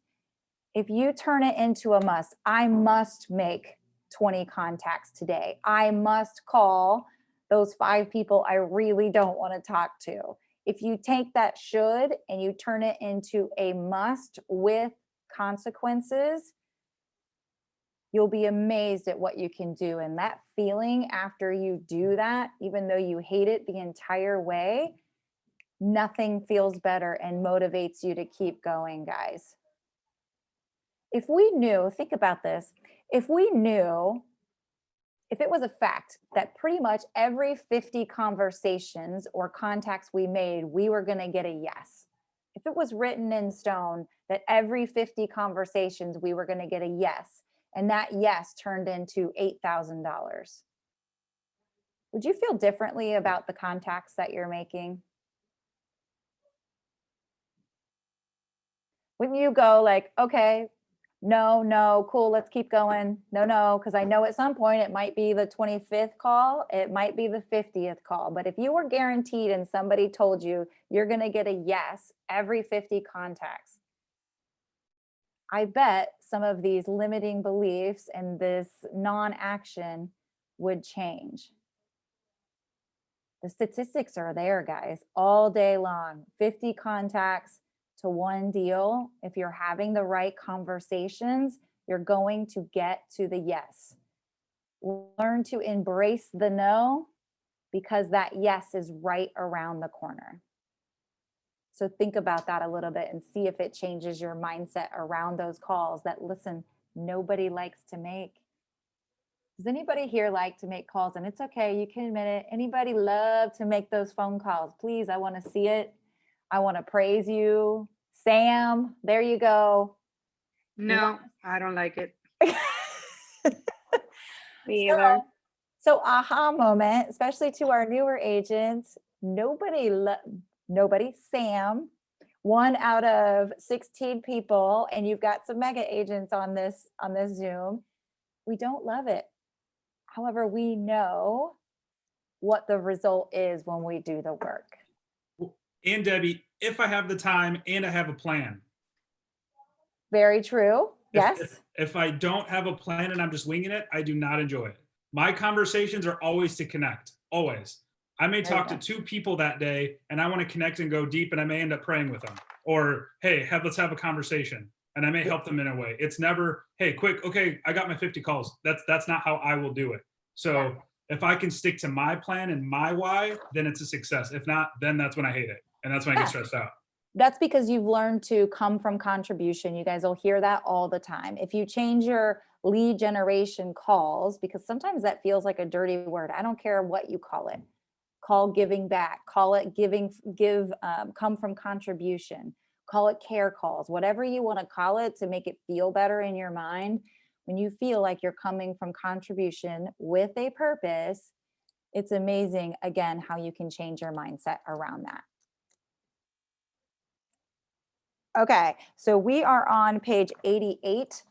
if you turn it into a must, I must make 20 contacts today. I must call those 5 people I really don't want to talk to. If you take that should and you turn it into a must with consequences, you'll be amazed at what you can do. And that feeling after you do that, even though you hate it the entire way, nothing feels better and motivates you to keep going, guys. If we knew, think about this, if we knew, if it was a fact that pretty much every 50 conversations or contacts we made, we were going to get a yes. If it was written in stone that every 50 conversations we were going to get a yes, and that yes turned into $8,000, would you feel differently about the contacts that you're making? Wouldn't you go like, okay, no, cool, let's keep going. No, because I know at some point it might be the 25th call, it might be the 50th call. But if you were guaranteed and somebody told you you're going to get a yes every 50 contacts, I bet some of these limiting beliefs and this non-action would change. The statistics are there, guys, all day long. 50 contacts to 1 deal. If you're having the right conversations, you're going to get to the yes. Learn to embrace the no, because that yes is right around the corner. So think about that a little bit and see if it changes your mindset around those calls that, listen, nobody likes to make. Does anybody here like to make calls? And it's okay, you can admit it. Anybody love to make those phone calls? Please, I want to see it. I want to praise you. Sam, there you go. No, I don't like it. Me either. So aha moment, especially to our newer agents, nobody, Sam, 1 out of 16 people, and you've got some mega agents on this Zoom. We don't love it. However, we know what the result is when we do the work. And Debbie, if I have the time and I have a plan. Very true. Yes. If I don't have a plan and I'm just winging it, I do not enjoy it. My conversations are always to connect, always. I may talk to 2 people that day and I want to connect and go deep, and I may end up praying with them. Or, hey, let's have a conversation. And I may help them in a way. It's never, hey, quick, okay, I got my 50 calls. That's not how I will do it. So if I can stick to my plan and my why, then it's a success. If not, then that's when I hate it. And that's when I get stressed out. That's because you've learned to come from contribution. You guys will hear that all the time. If you change your lead generation calls, because sometimes that feels like a dirty word. I don't care what you call it. Call giving back, call it come from contribution, call it care calls, whatever you want to call it to make it feel better in your mind. When you feel like you're coming from contribution with a purpose, it's amazing, again, how you can change your mindset around that. Okay, so we are on page 88,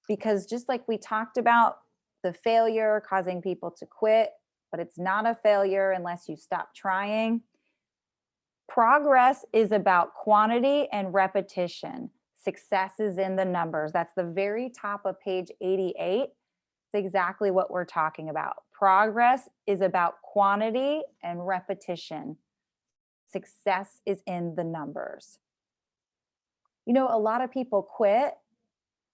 because just like we talked about the failure causing people to quit, but it's not a failure unless you stop trying. Progress is about quantity and repetition. Success is in the numbers. That's the very top of page 88. It's exactly what we're talking about. Progress is about quantity and repetition. Success is in the numbers. You know, a lot of people quit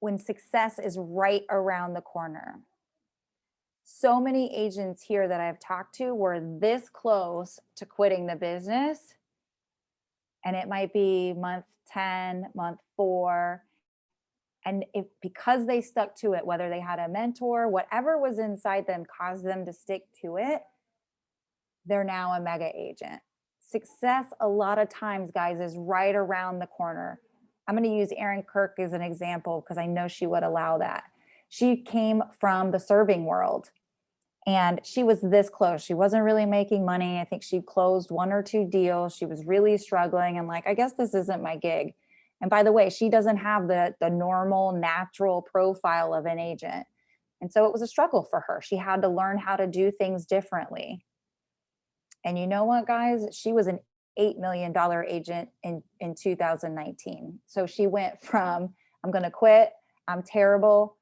when success is right around the corner. So many agents here that I've talked to were this close to quitting the business, and it might be month 10, month 4. And because they stuck to it, whether they had a mentor, whatever was inside them caused them to stick to it, they're now a mega agent. Success, a lot of times, guys, is right around the corner. I'm going to use Erin Kirk as an example because I know she would allow that. She came from the serving world and she was this close. She wasn't really making money. I think she closed 1 or 2 deals. She was really struggling and like, I guess this isn't my gig. And by the way, she doesn't have the normal, natural profile of an agent. And so it was a struggle for her. She had to learn how to do things differently. And you know what, guys? She was an $8 million agent in 2019. So she went from, I'm going to quit, I'm terrible,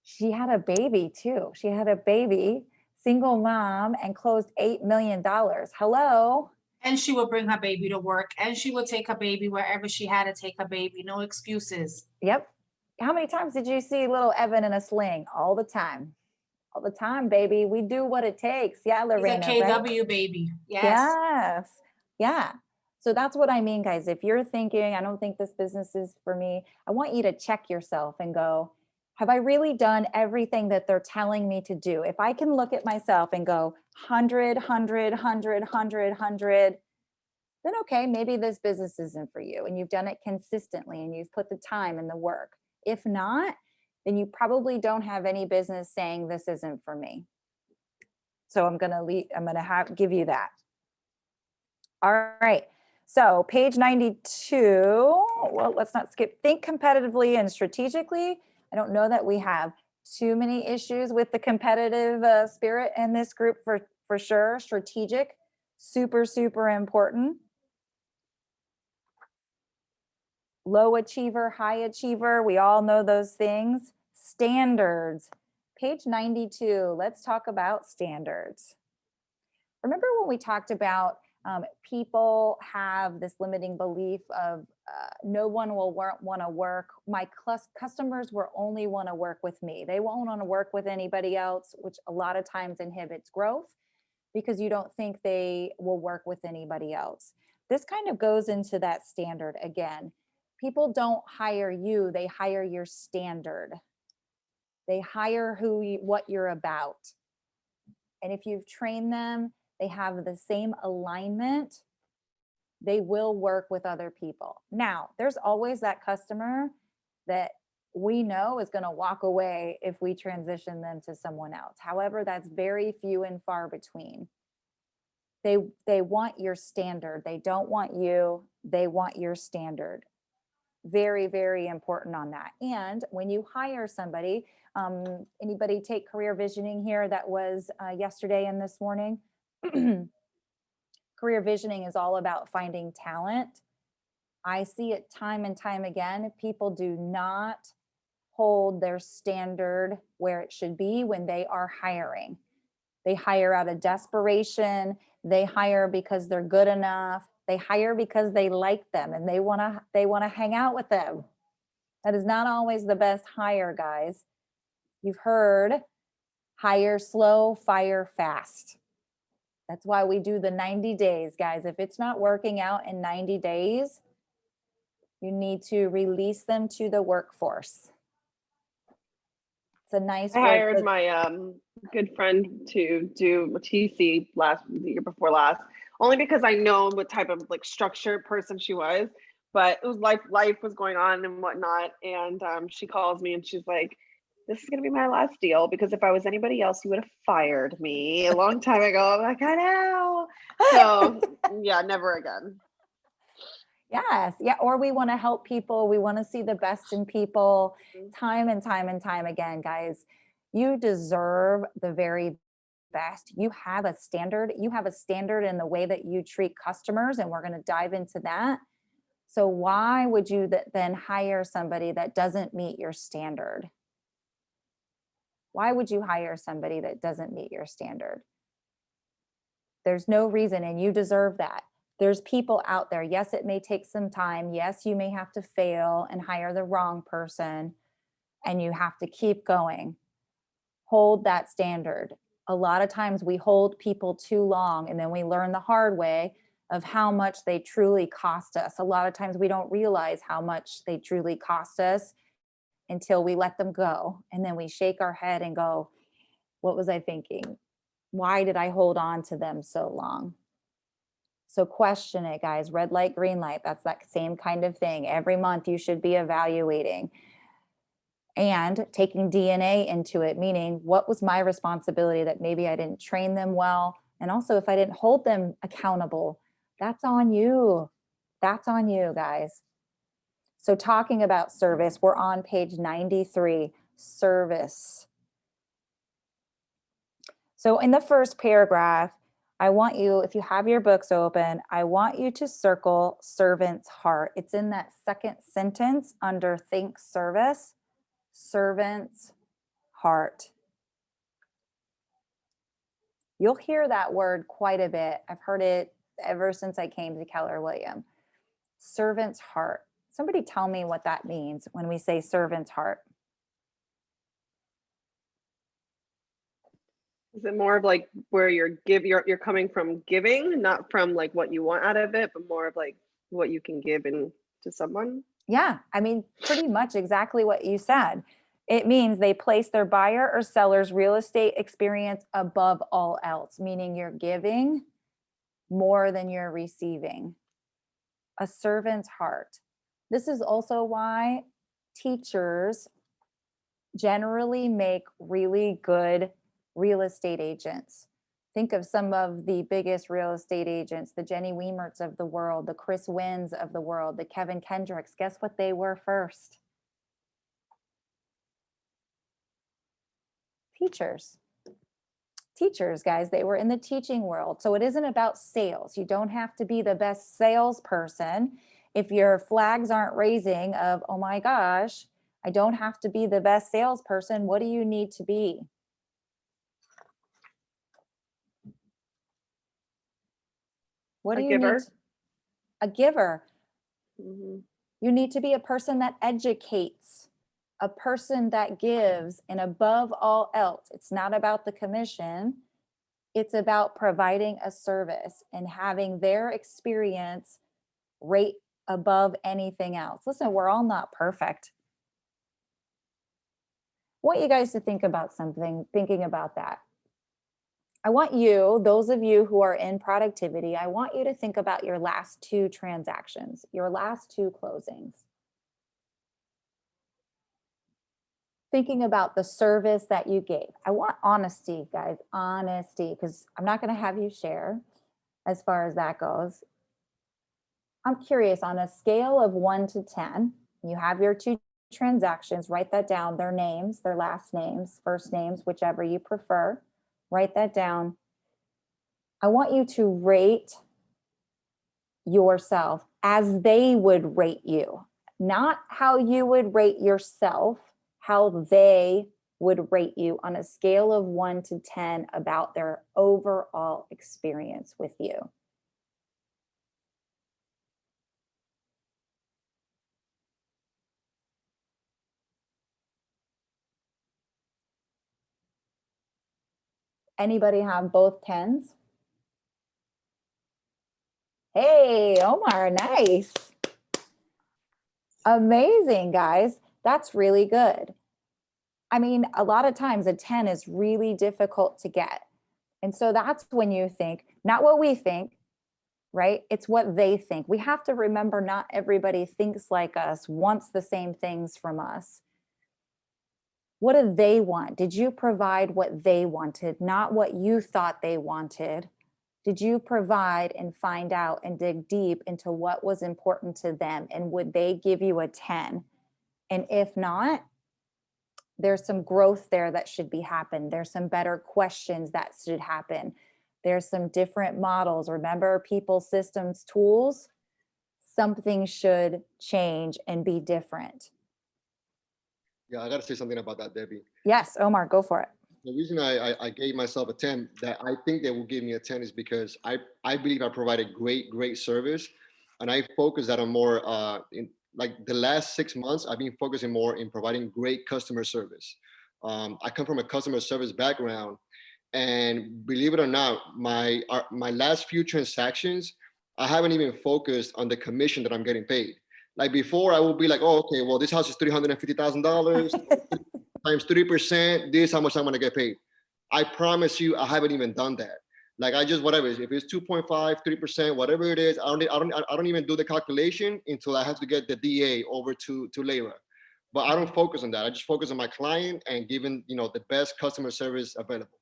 She had a baby too. She had a baby, single mom, and closed $8 million. Hello. And she would bring her baby to work, and she would take her baby wherever she had to take her baby. No excuses. Yep. How many times did you see little Evan in a sling? All the time. All the time, baby. We do what it takes. Yeah, He's a Lorena, right? KW baby. Yes. Yes. Yeah. So that's what I mean, guys. If you're thinking, I don't think this business is for me, I want you to check yourself and go, have I really done everything that they're telling me to do? If I can look at myself and go 100, 100, 100, 100, 100, then okay, maybe this business isn't for you and you've done it consistently and you've put the time and the work. If not, then you probably don't have any business saying this isn't for me. So I'm going to give you that. All right. So page 92, well, let's not skip. Think competitively and strategically. I don't know that we have too many issues with the competitive spirit in this group for sure. Strategic, super, super important. Low achiever, high achiever, we all know those things. Standards, page 92, let's talk about standards. Remember when we talked about people have this limiting belief of no one will want to work. My customers will only want to work with me. They won't want to work with anybody else, which a lot of times inhibits growth because you don't think they will work with anybody else. This kind of goes into that standard again. People don't hire you, they hire your standard. They hire what you're about. And if you've trained them, they have the same alignment, they will work with other people. Now, there's always that customer that we know is going to walk away if we transition them to someone else. However, that's very few and far between. They want your standard. They don't want you. They want your standard. Very, very important on that. And when you hire somebody, anybody take career visioning here that was yesterday and this morning? Career visioning is all about finding talent. I see it time and time again. People do not hold their standard where it should be when they are hiring. They hire out of desperation. They hire because they're good enough. They hire because they like them and they want to hang out with them. That is not always the best hire, guys. You've heard hire slow, fire fast. That's why we do the 90 days, guys. If it's not working out in 90 days, you need to release them to the workforce. It's a nice I word. hired my good friend to do a TC the year before last, only because I know what type of like structured person she was. But it was life was going on and whatnot, and she calls me and she's like, "This is gonna be my last deal because if I was anybody else, you would have fired me a long time ago." I'm like, I know. So yeah, never again. Yes. Yeah. Or we want to help people. We want to see the best in people time and time and time again, guys. You deserve the very best. You have a standard. You have a standard in the way that you treat customers, and we're going to dive into that. So why would you then hire somebody that doesn't meet your standard? Why would you hire somebody that doesn't meet your standard? There's no reason, and you deserve that. There's people out there. Yes, it may take some time. Yes, you may have to fail and hire the wrong person, and you have to keep going. Hold that standard. A lot of times we hold people too long, and then we learn the hard way of how much they truly cost us. A lot of times we don't realize how much they truly cost us until we let them go. And then we shake our head and go, what was I thinking? Why did I hold on to them so long? So question it, guys. Red light, green light. That's that same kind of thing. Every month you should be evaluating and taking DNA into it, meaning what was my responsibility that maybe I didn't train them well. And also if I didn't hold them accountable, that's on you. That's on you, guys. So talking about service, we're on page 93, service. So in the first paragraph, I want you, if you have your books open, I want you to circle servant's heart. It's in that second sentence under think service, servant's heart. You'll hear that word quite a bit. I've heard it ever since I came to Keller Williams. Servant's heart. Somebody tell me what that means when we say servant's heart. Is it more of like where you're coming from giving, not from like what you want out of it, but more of like what you can give to someone? Yeah, I mean, pretty much exactly what you said. It means they place their buyer or seller's real estate experience above all else, meaning you're giving more than you're receiving. A servant's heart. This is also why teachers generally make really good real estate agents. Think of some of the biggest real estate agents, the Jenny Weimerts of the world, the Chris Wynns of the world, the Kevin Kendricks. Guess what they were first? Teachers. Teachers, guys, they were in the teaching world. So it isn't about sales. You don't have to be the best salesperson. If your flags aren't raising of, oh my gosh, I don't have to be the best salesperson. What do you need to be? What A do you giver. need? A giver. Mhm. You need to be a person that educates, a person that gives, and above all else, it's not about the commission. It's about providing a service and having their experience rate above anything else. Listen, we're all not perfect. I want you guys to think about something, thinking about that. I want you, those of you who are in productivity, I want you to think about your last 2 transactions, your last 2 closings. Thinking about the service that you gave. I want honesty, guys, honesty, because I'm not going to have you share as far as that goes. I'm curious, on a scale of 1 to 10, you have your 2 transactions, write that down, their names, their last names, first names, whichever you prefer, write that down. I want you to rate yourself as they would rate you, not how you would rate yourself, how they would rate you on a scale of 1 to 10 about their overall experience with you. Anybody have both 10s? Hey, Omar, nice. Amazing, guys. That's really good. I mean, a lot of times a 10 is really difficult to get. And so that's when you think, not what we think, right? It's what they think. We have to remember not everybody thinks like us, wants the same things from us. What do they want? Did you provide what they wanted, not what you thought they wanted? Did you provide and find out and dig deep into what was important to them? And would they give you a 10? And if not, there's some growth there that should be happen. There's some better questions that should happen. There's some different models. Remember, people, systems, tools, something should change and be different. Yeah, I got to say something about that, Debbie. Yes, Omar, go for it. The reason I gave myself a 10, that I think they will give me a 10, is because I believe I provided great service. And I focus that on more, in like the last 6 months, I've been focusing more in providing great customer service. I come from a customer service background, and believe it or not, my last few transactions, I haven't even focused on the commission that I'm getting paid. Like before, I will be like, oh, okay, well, this house is $350,000 times 3%. This is how much I'm gonna get paid. I promise you, I haven't even done that. Like I just, whatever, if it's 2.5, 3%, whatever it is, I don't even do the calculation until I have to get the DA over to Layra. But I don't focus on that. I just focus on my client and giving, the best customer service available.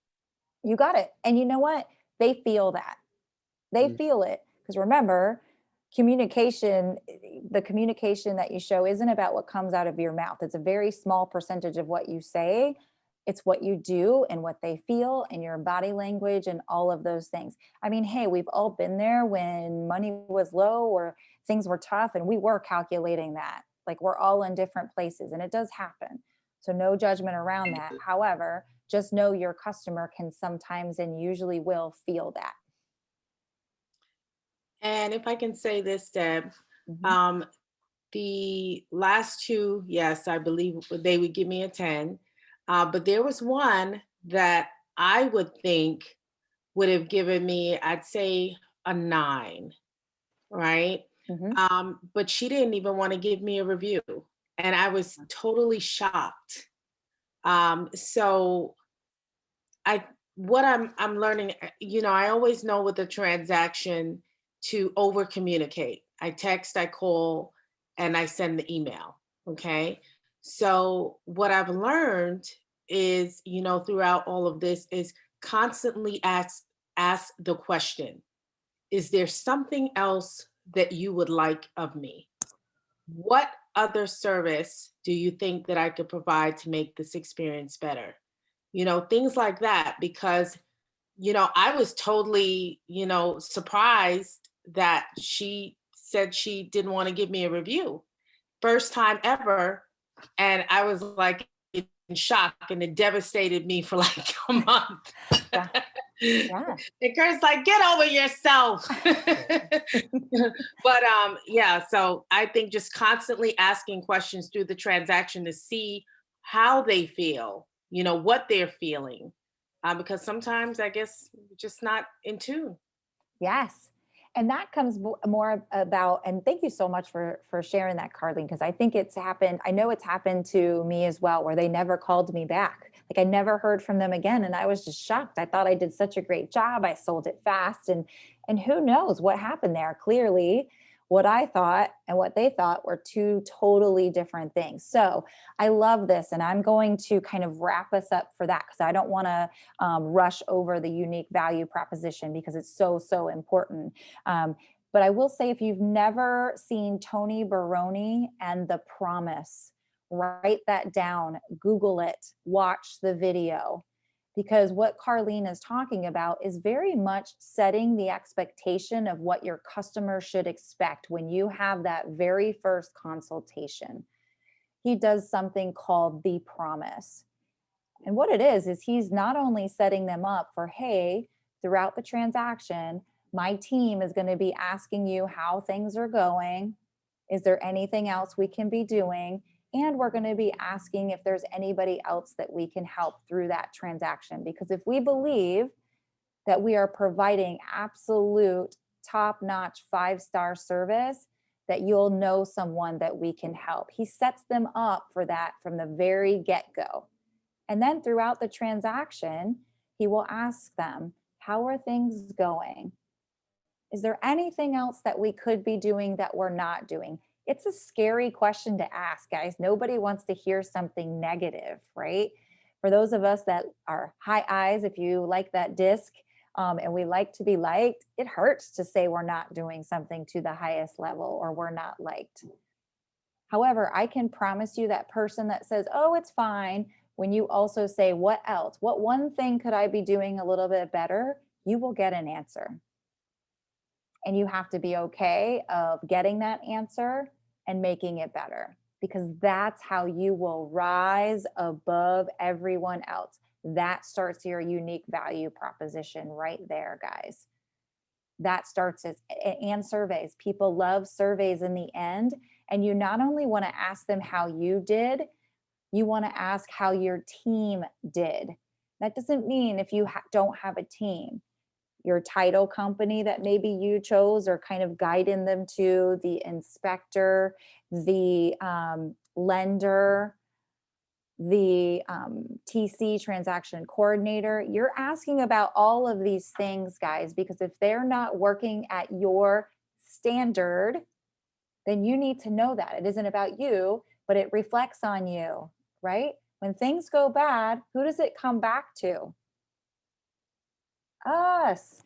You got it. And you know what? They feel that. They feel it. Because remember, communication, the communication that you show isn't about what comes out of your mouth. It's a very small percentage of what you say. It's what you do and what they feel and your body language and all of those things. I mean, hey, we've all been there when money was low or things were tough, and we were calculating that. Like, we're all in different places, and it does happen. So no judgment around that. However, just know your customer can sometimes and usually will feel that. And if I can say this, Deb, Mhm. the last two, yes, I believe they would give me a 10. But there was one that I would think would have given me, I'd say, a 9, right? Mhm. But she didn't even want to give me a review. And I was totally shocked. So I what I'm learning, I always know with the transaction to over communicate. I text, I call, and I send the email. Okay. So what I've learned is, throughout all of this is constantly ask the question, is there something else that you would like of me? What other service do you think that I could provide to make this experience better? Things like that, because, I was totally, surprised that she said she didn't want to give me a review. First time ever. And I was like in shock, and it devastated me for like a month. Yeah. Yeah. And Kurt's like, get over yourself. But yeah, so I think just constantly asking questions through the transaction to see how they feel, what they're feeling. Because sometimes I guess we're just not in tune. Yes. And that comes more about, and thank you so much for sharing that, Carlene, because I think it's happened. I know it's happened to me as well, where they never called me back. Like I never heard from them again. And I was just shocked. I thought I did such a great job. I sold it fast. And who knows what happened there? Clearly, what I thought and what they thought were two totally different things. So I love this. And I'm going to kind of wrap us up for that because I don't want to rush over the unique value proposition because it's so, so important. But I will say, if you've never seen Tony Baroni and The Promise, write that down, Google it, watch the video, because what Carlene is talking about is very much setting the expectation of what your customer should expect when you have that very first consultation. He does something called The Promise. And what it is he's not only setting them up for, hey, throughout the transaction, my team is going to be asking you how things are going. Is there anything else we can be doing? And we're going to be asking if there's anybody else that we can help through that transaction. Because if we believe that we are providing absolute top-notch 5-star service, that you'll know someone that we can help. He sets them up for that from the very get-go. And then throughout the transaction, he will ask them, how are things going? Is there anything else that we could be doing that we're not doing? It's a scary question to ask, guys. Nobody wants to hear something negative, right? For those of us that are high eyes, if you like that disc, and we like to be liked, it hurts to say we're not doing something to the highest level or we're not liked. However, I can promise you that person that says, oh, it's fine, when you also say, what else? What one thing could I be doing a little bit better? You will get an answer. And you have to be okay of getting that answer and making it better, because that's how you will rise above everyone else. That starts your unique value proposition right there, guys. That starts as, and surveys. People love surveys in the end. And you not only want to ask them how you did, you want to ask how your team did. That doesn't mean if you don't have a team, your title company that maybe you chose or kind of guiding them to, the inspector, the lender, the TC transaction coordinator. You're asking about all of these things, guys, because if they're not working at your standard, then you need to know that. It isn't about you, but it reflects on you, right? When things go bad, who does it come back to? Us,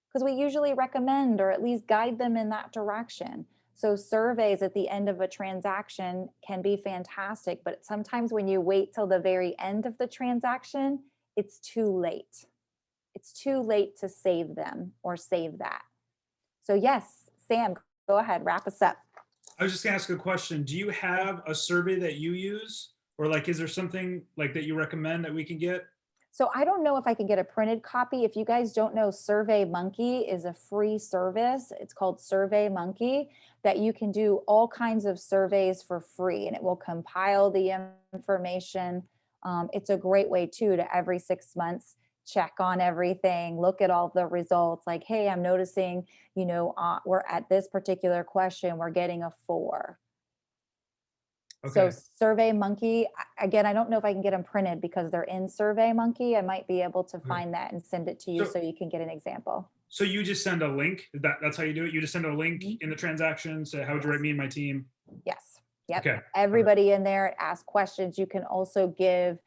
because we usually recommend or at least guide them in that direction. So surveys at the end of a transaction can be fantastic, but sometimes when you wait till the very end of the transaction, it's too late. It's too late to save them or save that. So yes, Sam, go ahead, wrap us up. I was just gonna ask a question. Do you have a survey that you use Or like, is there something like that you recommend that we can get? So I don't know if I can get a printed copy. If you guys don't know, Survey Monkey is a free service. It's called Survey Monkey, that you can do all kinds of surveys for free, and it will compile the information. It's a great way too to every 6 months check on everything, look at all the results. Like, hey, I'm noticing, we're at this particular question, we're getting a 4. So Okay. Survey Monkey, again, I don't know if I can get them printed because they're in Survey Monkey. I might be able to find that and send it to you so you can get an example. So you just send a link? That's how you do it? You just send a link in the transaction, say, how would you rate me and my team? Yes. Yep. Okay. Everybody in there ask questions. You can also give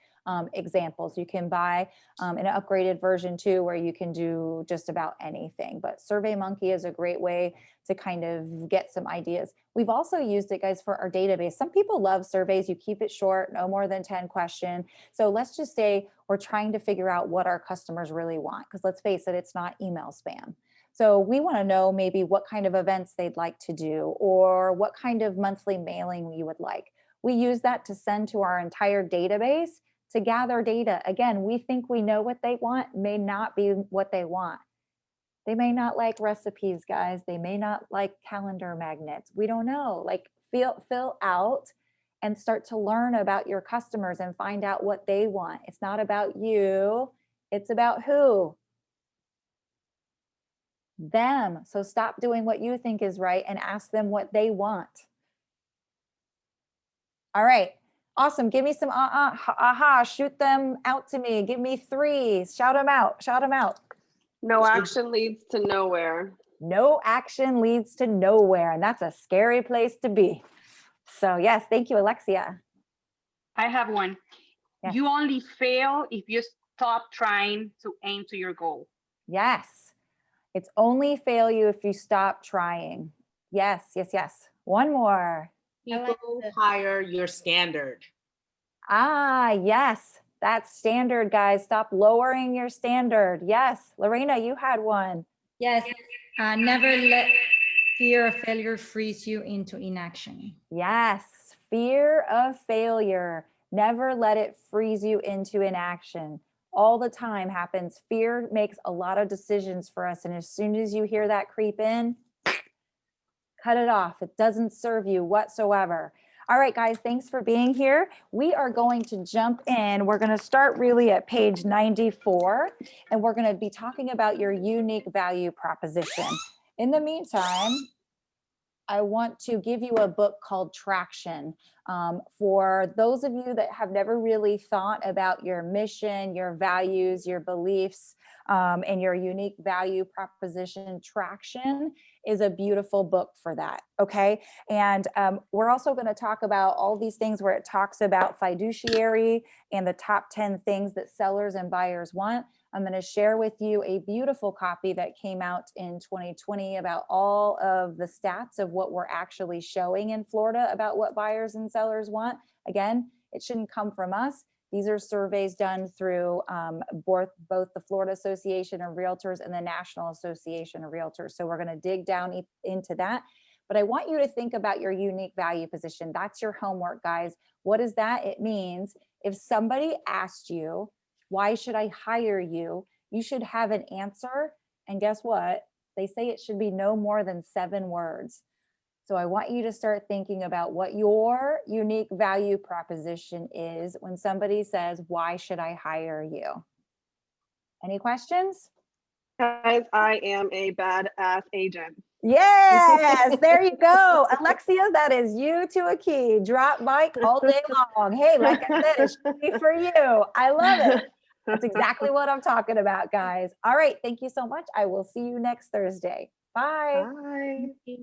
examples. You can buy an upgraded version too, where you can do just about anything. But Survey Monkey is a great way to kind of get some ideas. We've also used it, guys, for our database. Some people love surveys. You keep it short, no more than 10 questions. So let's just say we're trying to figure out what our customers really want, because let's face it, it's not email spam. So we want to know maybe what kind of events they'd like to do, or what kind of monthly mailing we would like. We use that to send to our entire database to gather data. Again, we think we know what they want, may not be what they want. They may not like recipes, guys. They may not like calendar magnets. We don't know. Like, fill out and start to learn about your customers and find out what they want. It's not about you. It's about who? Them. So stop doing what you think is right and ask them what they want. All right. Awesome. Give me some aha. Shoot them out to me. Give me 3. Shout them out. Shout them out. No action leads to nowhere. No action leads to nowhere. And that's a scary place to be. So yes, thank you, Alexia. I have one. Yes. You only fail if you stop trying to aim to your goal. Yes. It's only fail you if you stop trying. Yes, yes, yes. One more. People hire your standard. Yes. That's standard, guys. Stop lowering your standard. Yes. Lorena, you had one. Yes, never let fear of failure freeze you into inaction. Yes. Fear of failure. Never let it freeze you into inaction. All the time happens. Fear makes a lot of decisions for us. And as soon as you hear that creep in, cut it off. It doesn't serve you whatsoever. All right, guys, thanks for being here. We are going to jump in. We're going to start really at page 94, and we're going to be talking about your unique value proposition. In the meantime, I want to give you a book called Traction. For those of you that have never really thought about your mission, your values, your beliefs, and your unique value proposition, Traction is a beautiful book for that. Okay. And we're also going to talk about all these things where it talks about fiduciary and the top 10 things that sellers and buyers want. I'm going to share with you a beautiful copy that came out in 2020 about all of the stats of what we're actually showing in Florida about what buyers and sellers want. Again, it shouldn't come from us. These are surveys done through both the Florida Association of Realtors and the National Association of Realtors. So we're going to dig down into that. But I want you to think about your unique value position. That's your homework, guys. What is that? It means if somebody asked you, why should I hire you? You should have an answer. And guess what? They say it should be no more than 7 words. So I want you to start thinking about what your unique value proposition is when somebody says, why should I hire you? Any questions? Guys, I am a badass agent. Yes, there you go. Alexia, that is you to a key. Drop mic all day long. Hey, like I said, it should be for you. I love it. That's exactly what I'm talking about, guys. All right. Thank you so much. I will see you next Thursday. Bye. Bye.